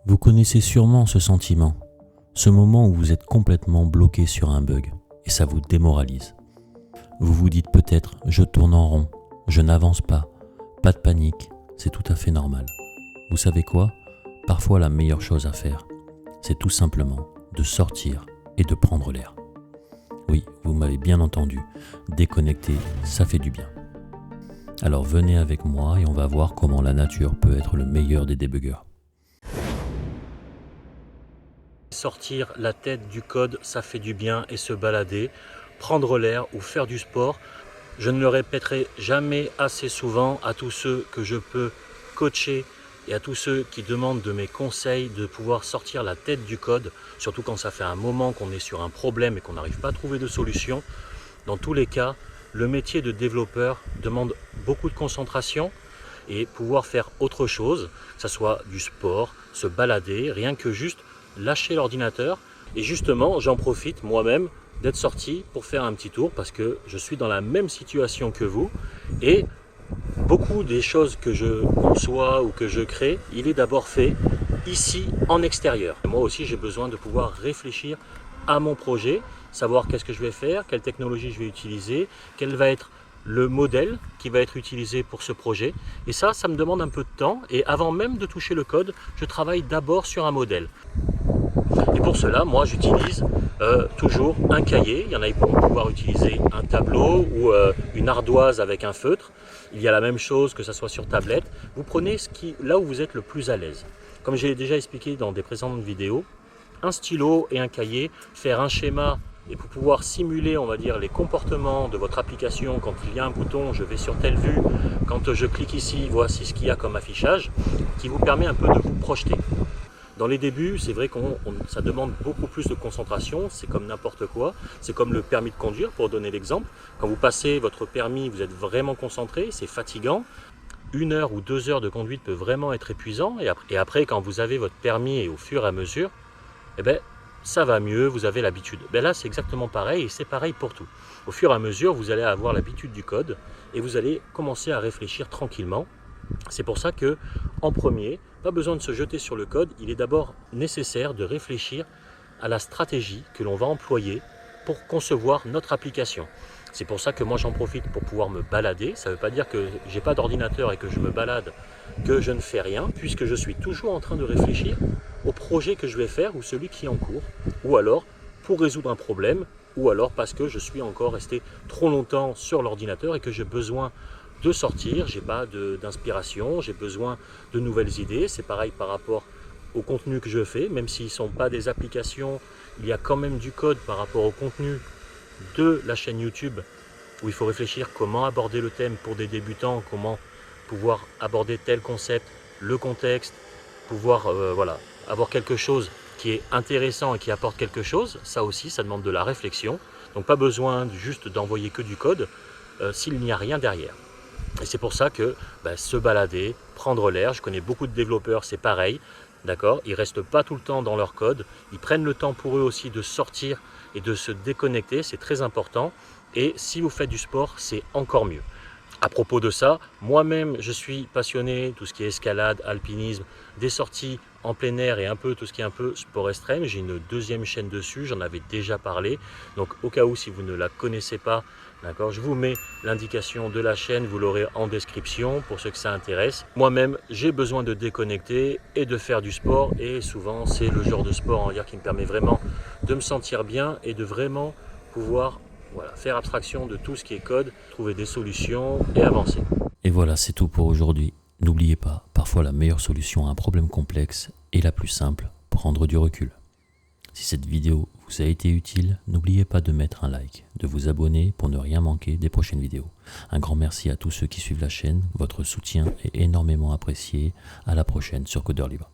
Vous connaissez sûrement ce sentiment, ce moment où vous êtes complètement bloqué sur un bug et ça vous démoralise. Vous vous dites peut-être « je tourne en rond, je n'avance pas de panique, c'est tout à fait normal ». Vous savez quoi? Parfois la meilleure chose à faire, c'est tout simplement de sortir et de prendre l'air. Oui, vous m'avez bien entendu, déconnecter, ça fait du bien. Alors venez avec moi et on va voir comment la nature peut être le meilleur des débuggeurs. Sortir la tête du code, ça fait du bien, et se balader, prendre l'air ou faire du sport. Je ne le répéterai jamais assez souvent à tous ceux que je peux coacher et à tous ceux qui demandent de mes conseils de pouvoir sortir la tête du code, surtout quand ça fait un moment qu'on est sur un problème et qu'on n'arrive pas à trouver de solution. Dans tous les cas, le métier de développeur demande beaucoup de concentration et pouvoir faire autre chose, que ce soit du sport, se balader, rien que juste lâcher l'ordinateur. Et justement, j'en profite moi-même d'être sorti pour faire un petit tour parce que je suis dans la même situation que vous et beaucoup des choses que je conçois ou que je crée, il est d'abord fait ici en extérieur. Et moi aussi, j'ai besoin de pouvoir réfléchir à mon projet, savoir qu'est-ce que je vais faire, quelle technologie je vais utiliser, quel va être le modèle qui va être utilisé pour ce projet. Et ça me demande un peu de temps. Et avant même de toucher le code, je travaille d'abord sur un modèle. Et pour cela, moi, j'utilise toujours un cahier. Il y en a qui vont pouvoir utiliser un tableau ou une ardoise avec un feutre. Il y a la même chose que ce soit sur tablette. Vous prenez là où vous êtes le plus à l'aise. Comme j'ai déjà expliqué dans des précédentes vidéos, un stylo et un cahier, faire un schéma et pour pouvoir simuler, on va dire, les comportements de votre application. Quand il y a un bouton, je vais sur telle vue. Quand je clique ici, voici ce qu'il y a comme affichage, qui vous permet un peu de vous projeter. Dans les débuts, c'est vrai que ça demande beaucoup plus de concentration, c'est comme n'importe quoi, c'est comme le permis de conduire pour donner l'exemple. Quand vous passez votre permis, vous êtes vraiment concentré, c'est fatigant. 1 heure ou 2 heures de conduite peut vraiment être épuisant et après quand vous avez votre permis et au fur et à mesure, ça va mieux, vous avez l'habitude. Là c'est exactement pareil et c'est pareil pour tout. Au fur et à mesure, vous allez avoir l'habitude du code et vous allez commencer à réfléchir tranquillement. C'est pour ça que, en premier, pas besoin de se jeter sur le code, il est d'abord nécessaire de réfléchir à la stratégie que l'on va employer pour concevoir notre application. C'est pour ça que moi j'en profite pour pouvoir me balader. Ça ne veut pas dire que j'ai pas d'ordinateur et que je me balade, que je ne fais rien, puisque je suis toujours en train de réfléchir au projet que je vais faire ou celui qui est en cours, ou alors pour résoudre un problème, ou alors parce que je suis encore resté trop longtemps sur l'ordinateur et que j'ai besoin de sortir, j'ai pas d'inspiration, j'ai besoin de nouvelles idées. C'est pareil par rapport au contenu que je fais, même s'ils ne sont pas des applications, il y a quand même du code par rapport au contenu de la chaîne YouTube où il faut réfléchir comment aborder le thème pour des débutants, comment pouvoir aborder tel concept, le contexte, pouvoir avoir quelque chose qui est intéressant et qui apporte quelque chose. Ça aussi, ça demande de la réflexion. Donc pas besoin juste d'envoyer que du code s'il n'y a rien derrière. Et c'est pour ça que se balader, prendre l'air, je connais beaucoup de développeurs, c'est pareil, d'accord, ils ne restent pas tout le temps dans leur code, ils prennent le temps pour eux aussi de sortir et de se déconnecter, c'est très important. Et si vous faites du sport, c'est encore mieux. À propos de ça, moi-même, je suis passionné, tout ce qui est escalade, alpinisme, des sorties en plein air et un peu tout ce qui est un peu sport extrême. J'ai une deuxième chaîne dessus, j'en avais déjà parlé. Donc au cas où, si vous ne la connaissez pas, d'accord, je vous mets l'indication de la chaîne, vous l'aurez en description pour ceux que ça intéresse. Moi-même, j'ai besoin de déconnecter et de faire du sport. Et souvent, c'est le genre de sport, on va dire, qui me permet vraiment de me sentir bien et de vraiment pouvoir faire abstraction de tout ce qui est code, trouver des solutions et avancer. Et voilà, c'est tout pour aujourd'hui. N'oubliez pas, parfois la meilleure solution à un problème complexe est la plus simple, prendre du recul. Si cette vidéo vous a été utile, n'oubliez pas de mettre un like, de vous abonner pour ne rien manquer des prochaines vidéos. Un grand merci à tous ceux qui suivent la chaîne, votre soutien est énormément apprécié. À la prochaine sur Codeur Libre.